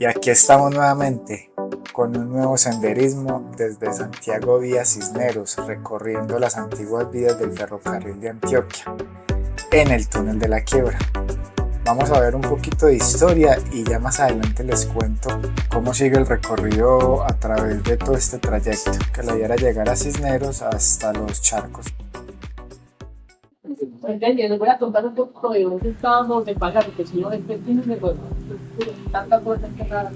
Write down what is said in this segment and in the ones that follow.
Y aquí estamos nuevamente con un nuevo senderismo desde Santiago vía Cisneros, recorriendo las antiguas vías del ferrocarril de Antioquia, en el túnel de la Quiebra. Vamos a ver un poquito de historia y ya más adelante les cuento cómo sigue el recorrido a través de todo este trayecto, que la idea era llegar a Cisneros hasta Los Charcos. Les voy a contar un poco de dónde estábamos de pagar, porque si no, después tienen de tantas cosas que para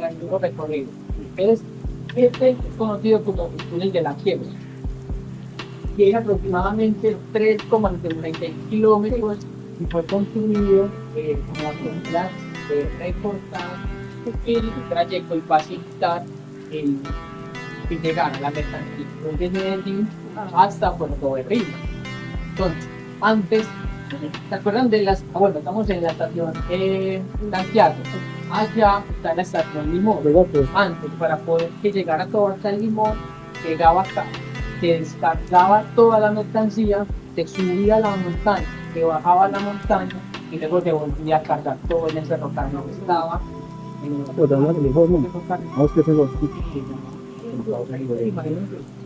el nuevo recorrido. Este es conocido como el túnel de la Quiebra. Tiene aproximadamente 3,96 kilómetros y fue construido con la finalidad de recortar el trayecto y facilitar el llegar a la mercancía desde Medellín hasta Puerto Berrío. Entonces, antes, ¿se acuerdan de las? Bueno, estamos en la estación Santiago. Allá está la estación Limón. Antes, para poder que llegara todo hasta el Limón, llegaba acá, se descargaba toda la mercancía, se subía a la montaña, se bajaba a la montaña y luego se volvía a cargar todo en ese ferrocarril que estaba.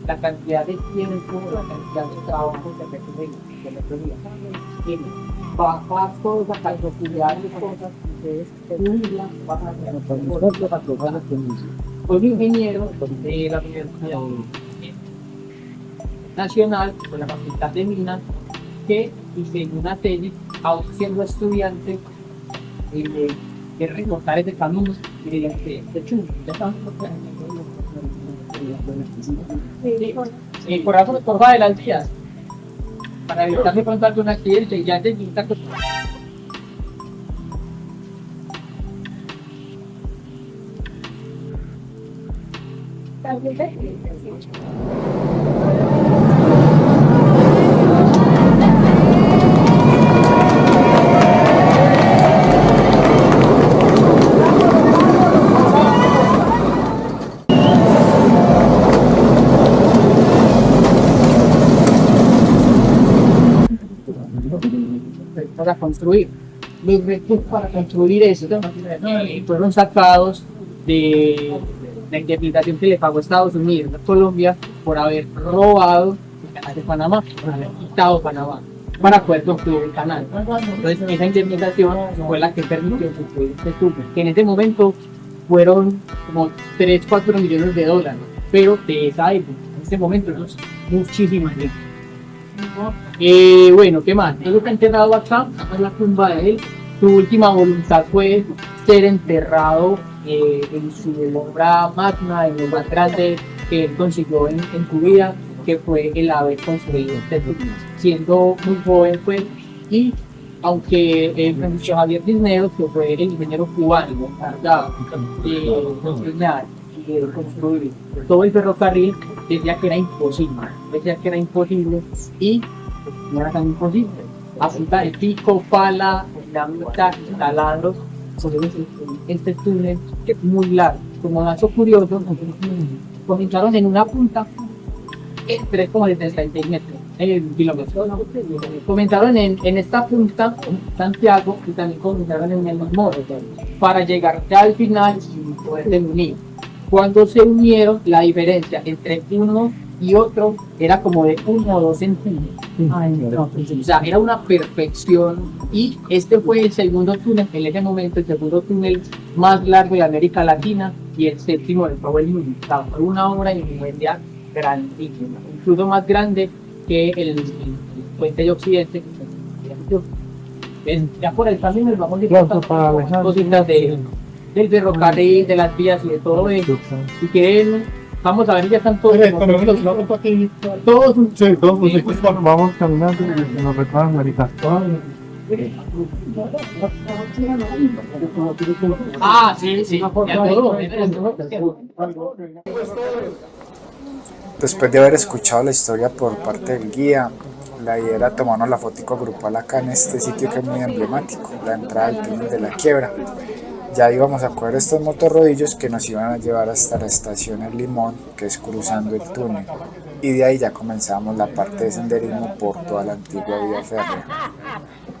La cantidad de tiempo, la cantidad de trabajo que le pedía. Y bajar toda esa cantidad de cosas, ustedes subirla, bajar fue un ingeniero de la Universidad Nacional, de la Facultad de Minas, que diseñó una tesis, aún siendo estudiante, de recortar ese camino mediante este chumbo. Por algo por adelante para evitar de pronto algún accidente y ya te quita. Para construir. Los recursos para construir eso fueron sacados de la indemnización que le pagó Estados Unidos a Colombia por haber robado el canal de Panamá, por haber quitado Panamá para poder construir el canal. Entonces esa indemnización fue la que permitió construir este túnel, que en ese momento fueron como 3-4 millones de dólares, pero de esa época, en ese momento es muchísima gente. Bueno, ¿qué más? Él está enterrado acá, es la tumba de él. Su última voluntad fue ser enterrado en su obra magna, en lo más grande que él consiguió en su vida, que fue el haber construido este túnel. Siendo muy joven, pues, y aunque Francisco Javier Cisneros, que fue el ingeniero cubano encargado de construir todo el ferrocarril, decía que era imposible, y no era tan imposible. Apuntar el pico, pala, dinamita, taladros, este túnel que es muy largo. Como dato curioso, comenzaron en una punta en 3,76 metros, kilómetros. Comenzaron en esta punta, Santiago, y también comenzaron en el Limón, para llegar ya al final y poder unir. Cuando se unieron, la diferencia entre uno y otro era como de 1 o 2 centímetros. O sea, era una perfección. Y este fue el segundo túnel, en ese momento, el segundo túnel más largo de América Latina y el séptimo del todo el mundo. O sea, fue una obra inmensa grandísima, incluso más grande que el puente de Occidente. Ya por el camino nos vamos a ir cositas del ferrocarril, de las vías y de todo eso. Si quieren, vamos a ver, ya están todos. Todos. Sí, todos vamos caminando y nos recorren América. Sí. Después de haber escuchado la historia por parte del guía, la idea era tomarnos la fotico grupal acá en este sitio que es muy emblemático, la entrada al túnel de la Quiebra. Ya íbamos a coger estos motorrodillos que nos iban a llevar hasta la estación El Limón, que es cruzando el túnel, y de ahí ya comenzamos la parte de senderismo por toda la antigua vía férrea.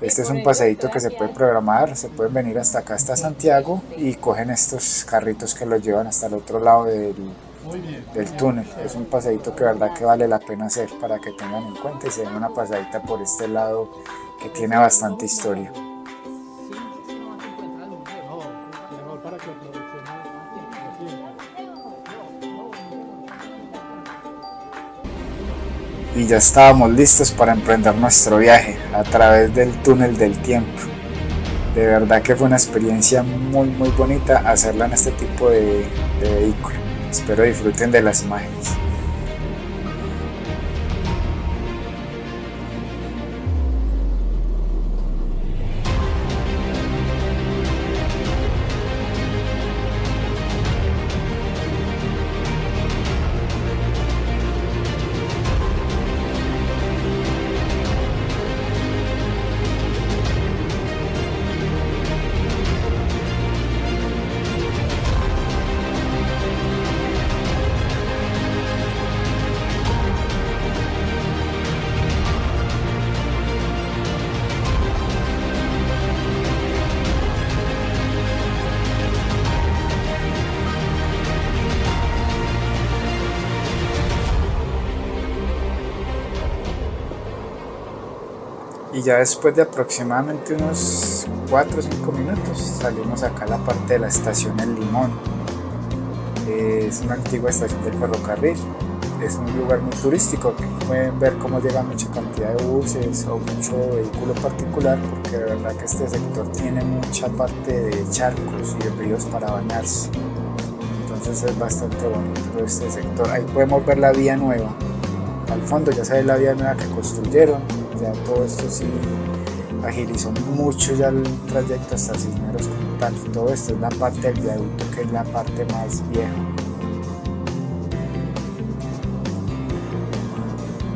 Este es un paseíto que se puede programar, se pueden venir hasta acá, hasta Santiago, y cogen estos carritos que los llevan hasta el otro lado del túnel. Es un paseíto que verdad que vale la pena hacer, para que tengan en cuenta y se den una pasadita por este lado que tiene bastante historia. Y ya estábamos listos para emprender nuestro viaje a través del túnel del tiempo. De verdad que fue una experiencia muy bonita hacerla en este tipo de vehículo. Espero disfruten de las imágenes. Y ya después de aproximadamente unos 4 o 5 minutos salimos acá a la parte de la estación El Limón. Es una antigua estación del ferrocarril. Es un lugar muy turístico. Aquí pueden ver cómo llega mucha cantidad de buses o mucho vehículo particular, porque de verdad que este sector tiene mucha parte de charcos y de ríos para bañarse. Entonces es bastante bonito este sector. Ahí podemos ver la vía nueva. Al fondo ya se ve la vía nueva que construyeron. Ya todo esto sí agilizó mucho ya el trayecto hasta Cisneros como tal. Todo esto es la parte del viaducto, que es la parte más vieja.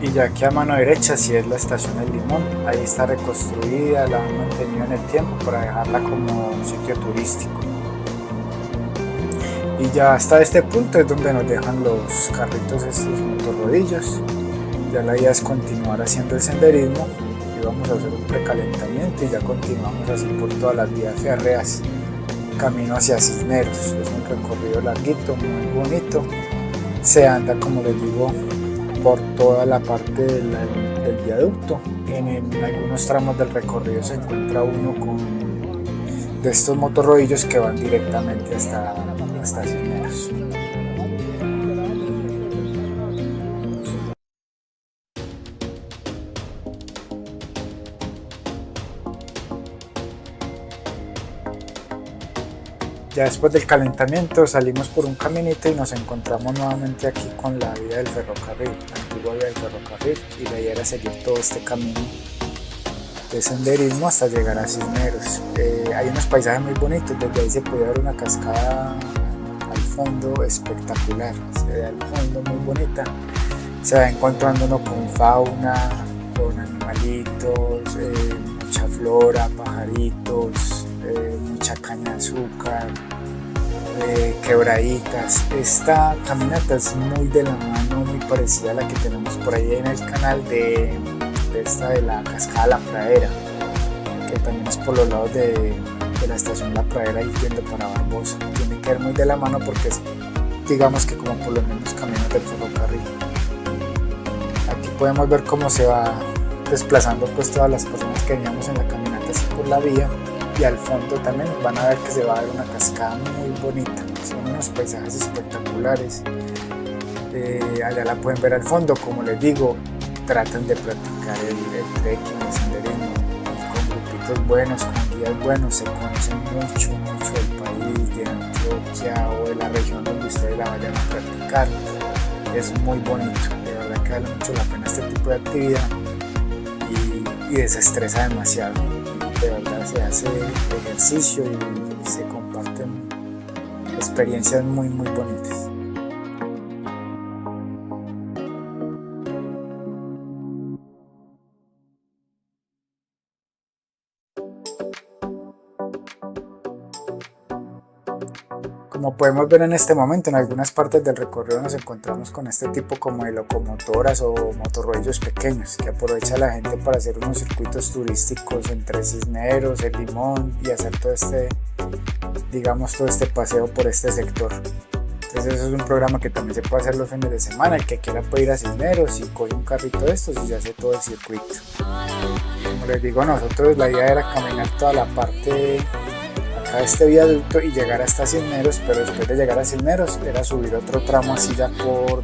Y ya aquí a mano derecha sí es la estación El Limón. Ahí está reconstruida, la han mantenido en el tiempo para dejarla como un sitio turístico. Y ya hasta este punto es donde nos dejan los carritos, estos motorrodillos. Ya la idea es continuar haciendo el senderismo y vamos a hacer un precalentamiento y ya continuamos así por todas las vías férreas camino hacia Cisneros. Es un recorrido larguito, muy bonito. Se anda, como les digo, por toda la parte del viaducto. En algunos tramos del recorrido se encuentra uno de estos motorrodillos que van directamente hasta Cisneros. Ya después del calentamiento salimos por un caminito y nos encontramos nuevamente aquí con la vía del ferrocarril, la antigua vía del ferrocarril, y la idea era seguir todo este camino de senderismo hasta llegar a Cisneros. Hay unos paisajes muy bonitos, desde ahí se puede ver una cascada al fondo espectacular, se ve al fondo muy bonita, se va encontrando uno con fauna, con animalitos, mucha flora, pajaritos, mucha caña de azúcar, quebraditas. Esta caminata es muy de la mano, muy parecida a la que tenemos por ahí en el canal de la cascada La Pradera, que también es por los lados de la estación La Pradera y yendo para Barbosa. Tiene que ver muy de la mano porque es, digamos que como por los mismos caminos del ferrocarril. Aquí podemos ver cómo se va desplazando pues todas las personas que veníamos en la caminata así por la vía, y al fondo también van a ver que se va a ver una cascada muy bonita. Son unos paisajes espectaculares. Allá la pueden ver al fondo. Como les digo, tratan de practicar el trekking, el senderismo con grupitos buenos, con guías buenos. Se conocen mucho del país, de Antioquia o de la región donde ustedes la vayan a practicar. Es muy bonito, de verdad que vale mucho la pena este tipo de actividad y desestresa demasiado. De verdad se hace ejercicio y se comparten experiencias muy bonitas. Como podemos ver en este momento, en algunas partes del recorrido nos encontramos con este tipo como de locomotoras o motorruedos pequeños que aprovecha la gente para hacer unos circuitos turísticos entre Cisneros, El Limón y hacer todo este paseo por este sector. Entonces eso es un programa que también se puede hacer los fines de semana. El que quiera puede ir a Cisneros y coge un carrito de estos y ya hace todo el circuito. Como les digo, nosotros la idea era caminar toda la parte acá de este viaducto y llegar hasta Cisneros, pero después de llegar a Cisneros era subir otro tramo así ya por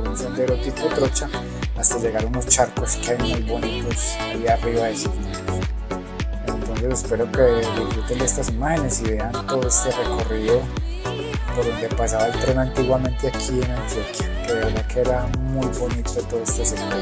un sendero tipo trocha hasta llegar a unos charcos que hay muy bonitos ahí arriba de Cisneros. Entonces espero que disfruten de estas imágenes y vean todo este recorrido por donde pasaba el tren antiguamente aquí en Antioquia, que de verdad que era muy bonito todo este sector.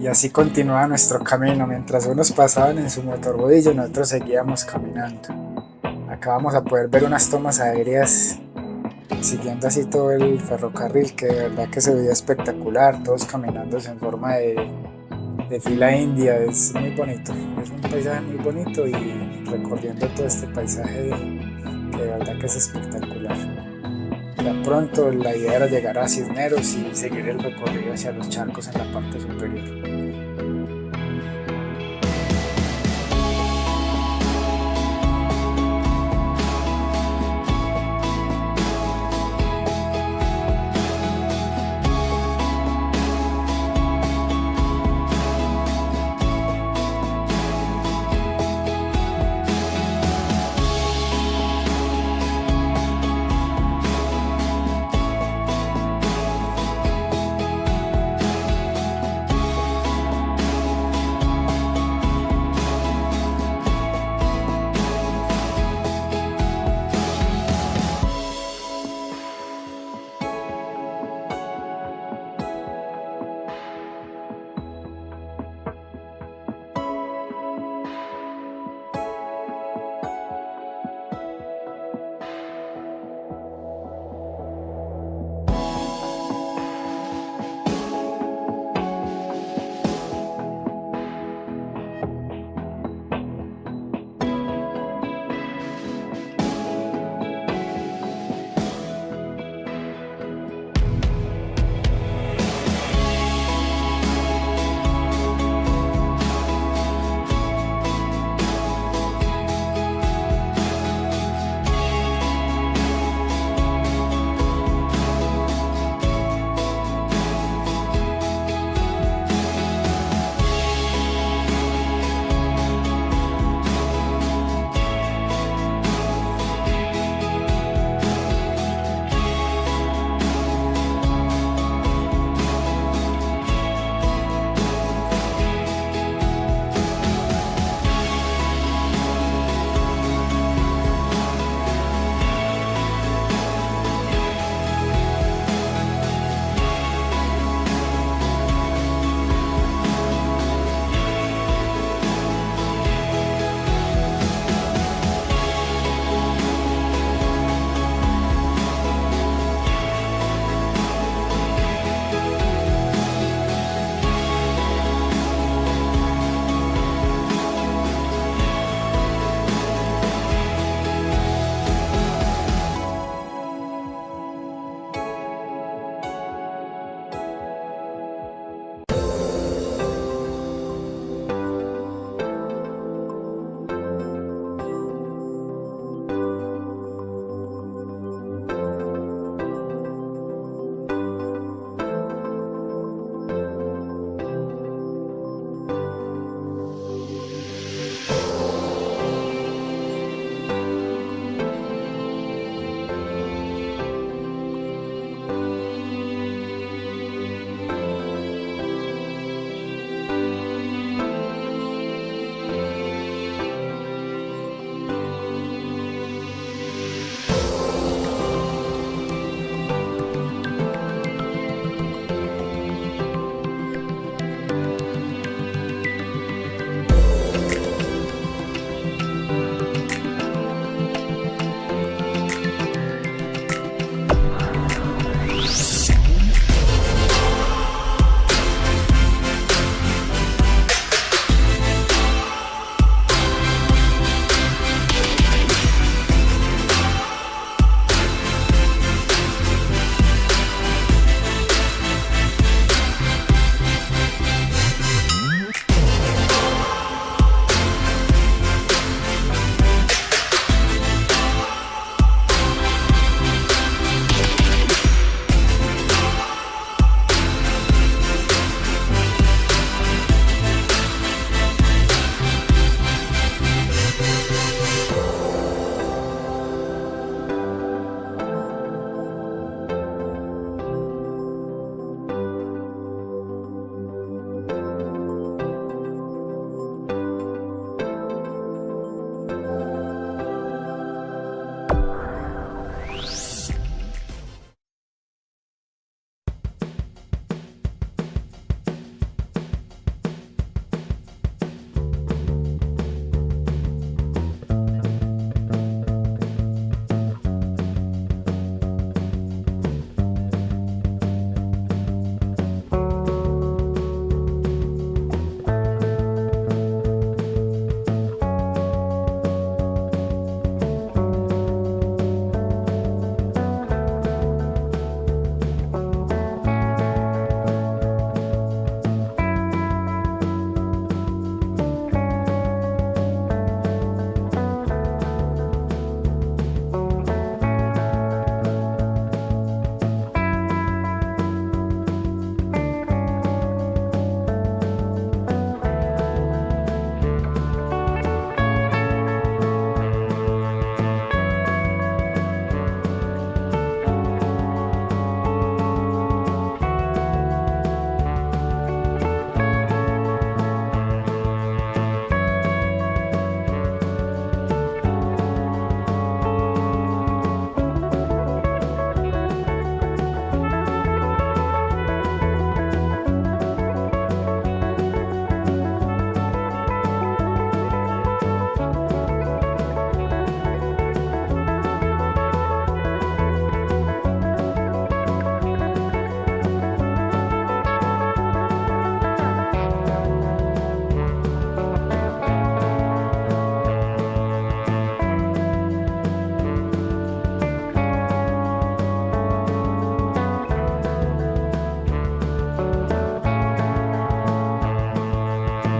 Y así continuaba nuestro camino. Mientras unos pasaban en su motorrodillo, nosotros seguíamos caminando. Acá vamos a poder ver unas tomas aéreas siguiendo así todo el ferrocarril, que de verdad que se veía espectacular, todos caminando en forma de fila india. Es muy bonito, es un paisaje muy bonito y recorriendo todo este paisaje que de verdad que es espectacular. Ya pronto la idea era llegar a Cisneros y seguir el recorrido hacia los charcos en la parte superior.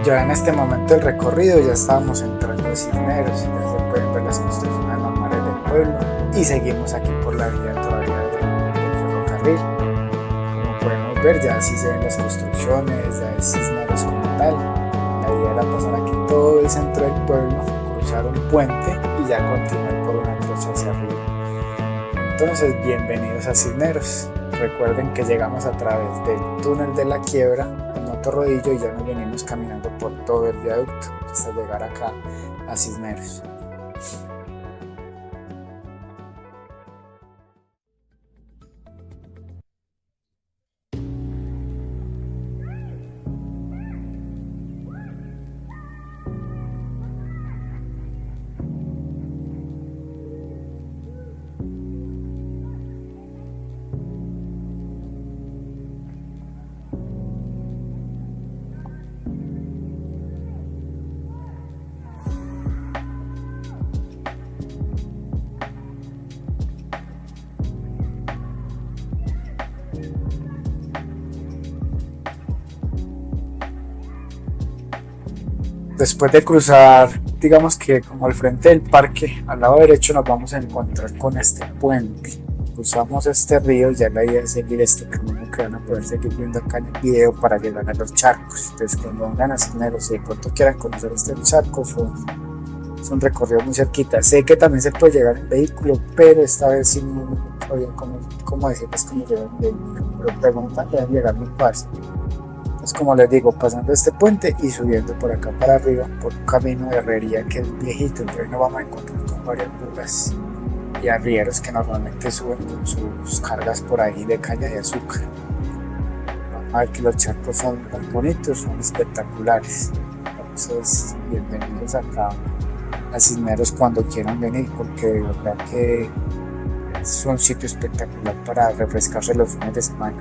Ya en este momento del recorrido ya estábamos entrando a Cisneros, ya se pueden ver las construcciones normales del pueblo y seguimos aquí por la vía todavía del ferrocarril. Como podemos ver, ya así se ven las construcciones, ya es Cisneros como tal. La idea era pasar aquí todo el centro del pueblo, cruzar un puente y ya continuar por una trocha hacia arriba. Entonces, bienvenidos a Cisneros. Recuerden que llegamos a través del túnel de la quiebra en Otto Rodillo y ya nos venimos caminando por todo el viaducto hasta llegar acá a Cisneros. Después de cruzar, digamos que como al frente del parque, al lado derecho nos vamos a encontrar con este puente. Cruzamos este río, ya la idea es seguir este camino que van a poder seguir viendo acá en el video para llegar a los charcos. Entonces cuando vengan a Cisneros y de pronto quieran conocer este charco, es un recorrido muy cerquita. Sé que también se puede llegar en vehículo, pero esta vez sí no sabía cómo decirles cómo llegar en vehículo, pero preguntan que llegar muy fácil. Entonces, como les digo, pasando este puente y subiendo por acá para arriba por un camino de herrería que es viejito, entonces nos vamos a encontrar con varias burras y arrieros que normalmente suben con sus cargas por ahí de caña de azúcar. Vamos a ver que los charcos son muy bonitos, son espectaculares. Entonces, bienvenidos acá a Cisneros cuando quieran venir, porque de verdad que es un sitio espectacular para refrescarse los fines de semana.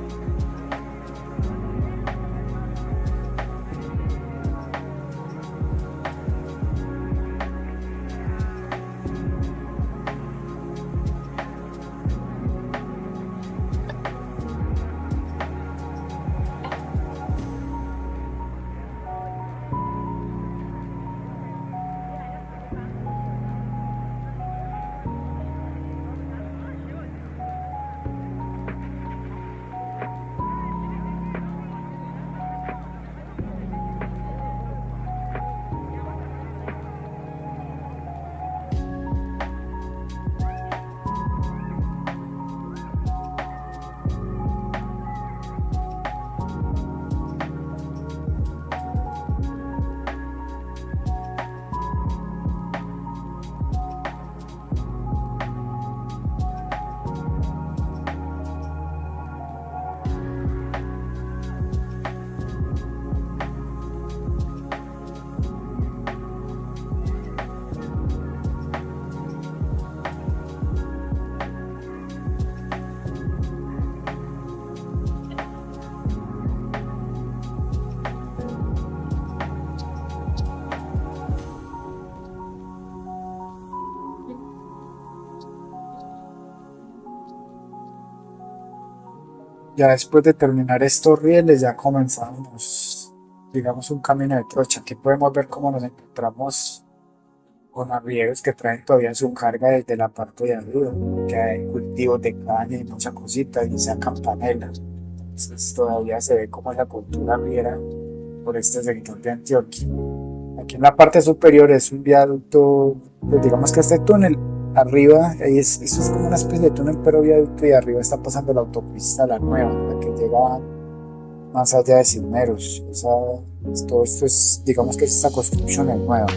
Ya después de terminar estos rieles ya comenzamos, digamos, un camino de trocha. Aquí podemos ver cómo nos encontramos con arrieros que traen todavía su carga desde la parte de arriba, que hay cultivos de caña y mucha cosita y sacan panela. Entonces todavía se ve como esa cultura arriera por este sector de Antioquia. Aquí en la parte superior es un viaducto, pues digamos que este túnel arriba, esto es como una especie de túnel pero viaducto, y arriba está pasando la autopista, la nueva, la que llega más allá de Cisneros. Todo esto es, digamos que esta construcción es nueva.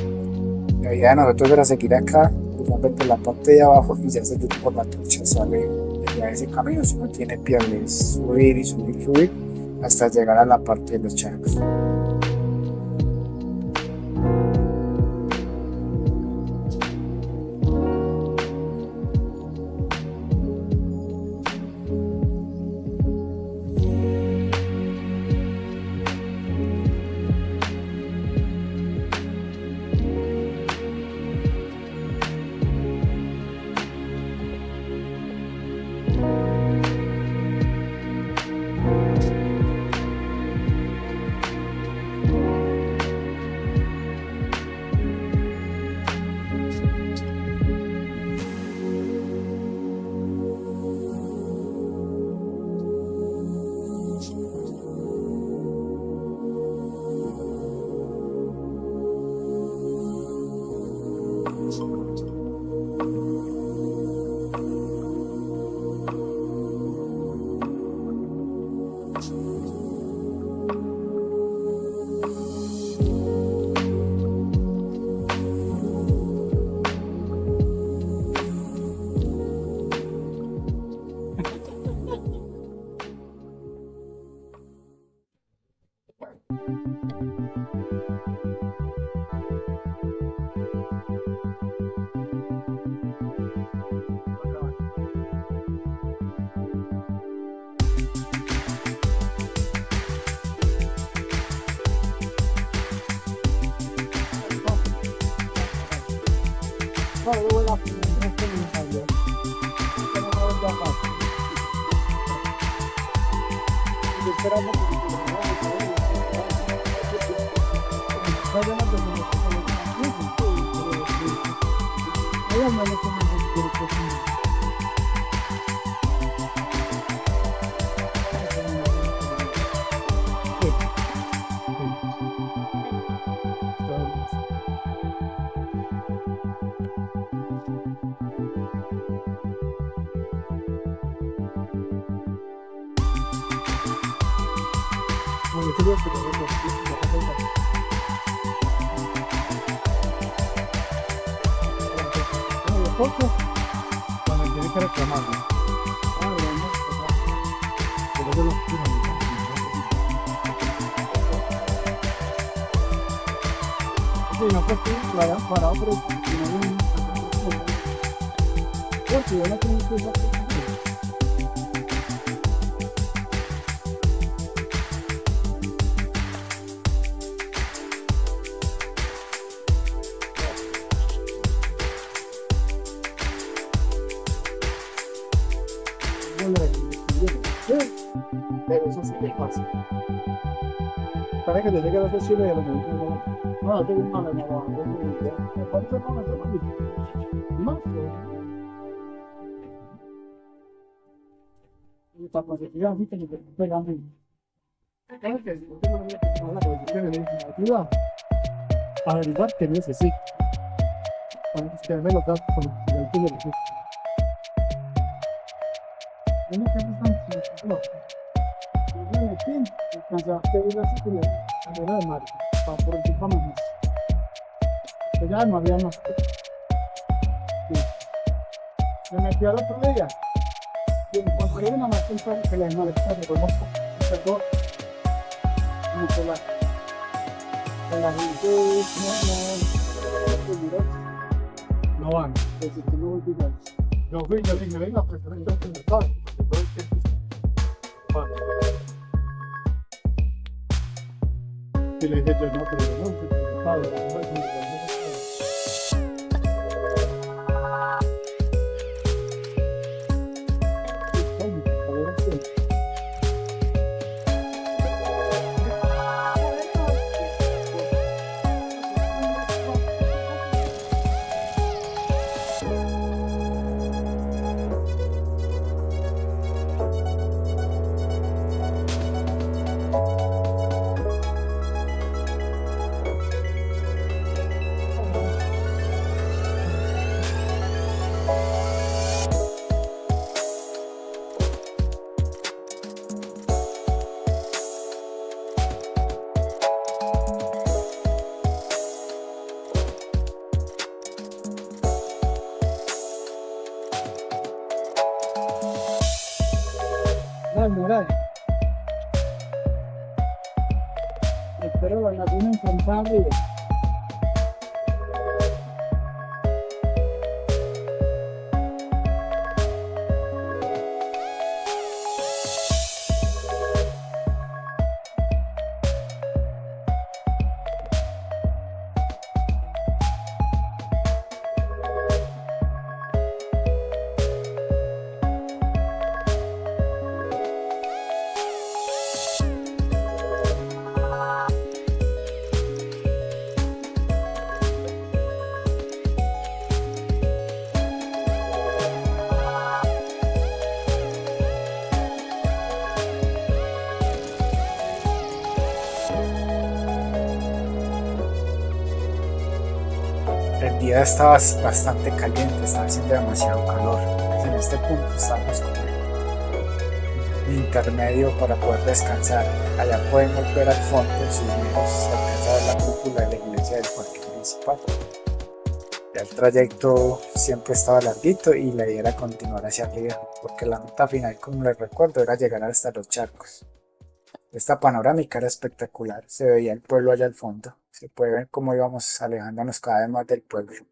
La idea de nosotros era seguir acá, cruzando por la parte de abajo y ya seguir por la trucha hacia arriba. Ya ese camino, si no tiene piernas, subir y subir y subir hasta llegar a la parte de los charcos. Cuando tiene que reclamarlo. Pero yo lo quiero. Sí, no fue que lo habían parado, pero no habían. Porque yo no tengo que ir a pero eso sí que es fácil. Para que te llegue a la sesión de la mañana. No, tengo una de nuevo. ¿Cuánto no me tomo? Más. Y para conseguir así que te pegan bien. ¿Sabes qué? Si no tengo una posición de ayuda a averiguar qué necesito. Para que me lo das con el tuyo de no que no están en el fin, descansaste y así que era de mar, para por el tiempo más. Que ya no había más. Me metí al otro día y encontré una máquina que la maleta de conozco. Perdón. Mucho más. La gente no van. Desde que no olvidas. Yo dije, venga, preferente al mercado. Y le dije yo, no, pero no, padre, moral. Espero la laguna infantable. El día estaba bastante caliente, estaba haciendo demasiado calor. En este punto estamos como en intermedio para poder descansar. Allá podemos ver al fondo Cisneros, se alcanza a ver la cúpula de la iglesia del parque municipal. Ya el trayecto siempre estaba larguito y la idea era continuar hacia arriba, porque la meta final, como les recuerdo, era llegar hasta los charcos. Esta panorámica era espectacular, se veía el pueblo allá al fondo, se puede ver cómo íbamos alejándonos cada vez más del pueblo.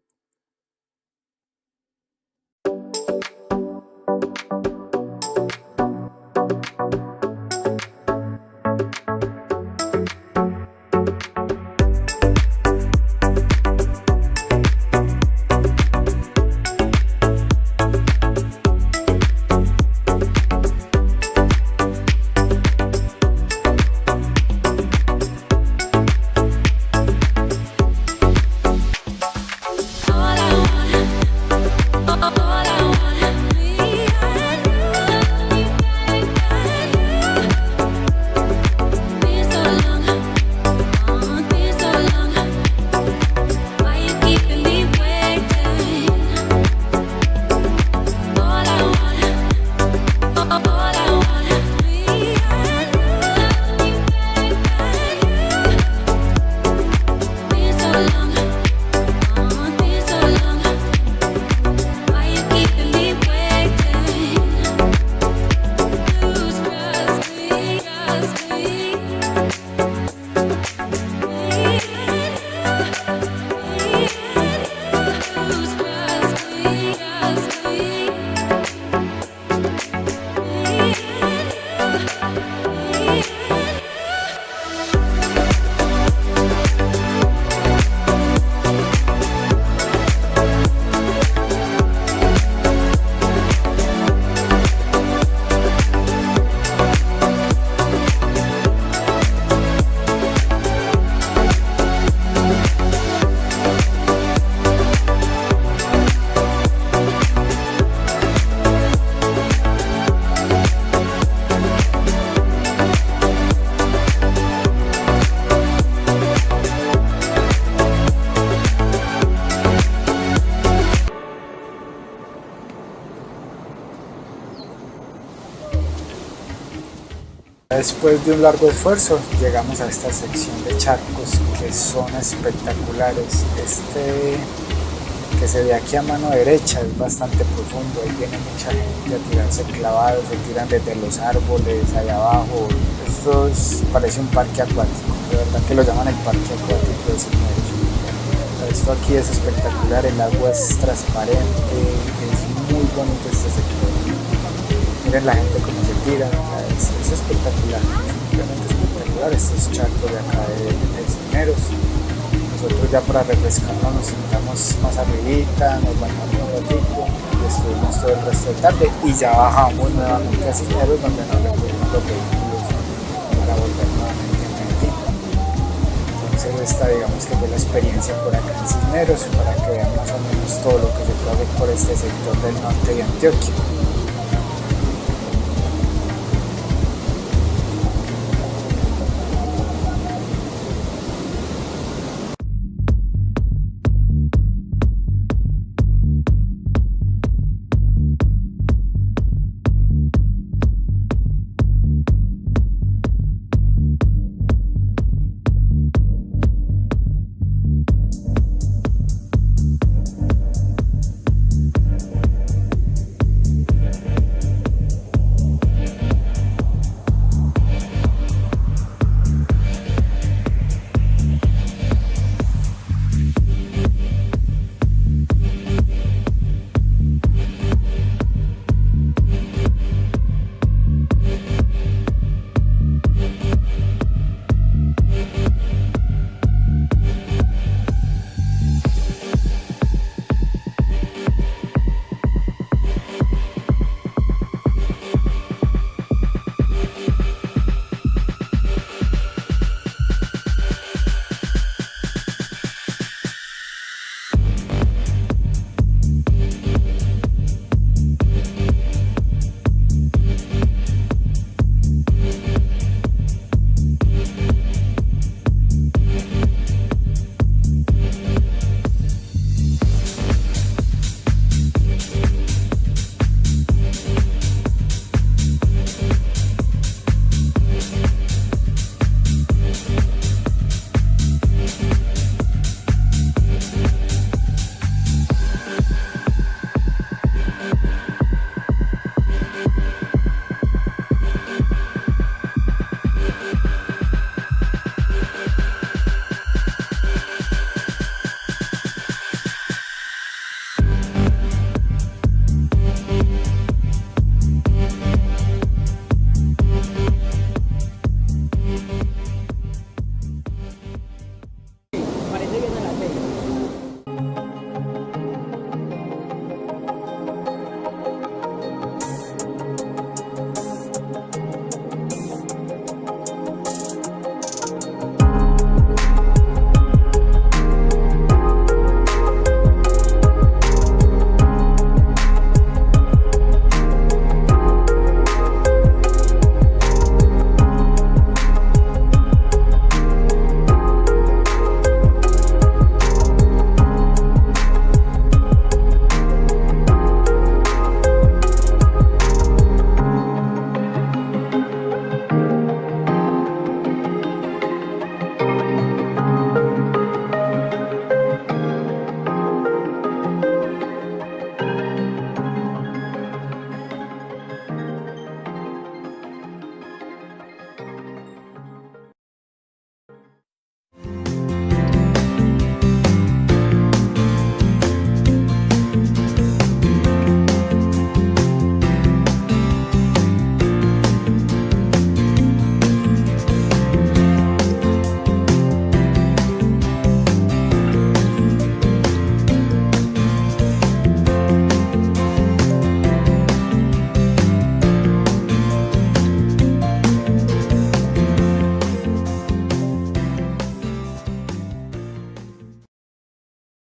Después de un largo esfuerzo llegamos a esta sección de charcos que son espectaculares. Este que se ve aquí a mano derecha es bastante profundo, ahí viene mucha gente a tirarse clavados, se tiran desde los árboles allá abajo. Esto parece un parque acuático, de verdad que lo llaman el parque acuático de Cisneros. Esto aquí es espectacular, el agua es transparente, es muy bonito este sector. Miren la gente cómo se tira, es espectacular, simplemente espectacular estos charcos de acá de Cisneros. Nosotros ya para refrescarnos nos sentamos más arribita, nos bañamos un ratito y estuvimos todo el resto de tarde y ya bajamos nuevamente a Cisneros donde nos recogimos los vehículos para volver nuevamente a Medellín. Entonces esta digamos que fue la experiencia por acá en Cisneros para que vean más o menos todo lo que se puede hacer por este sector del norte de Antioquia.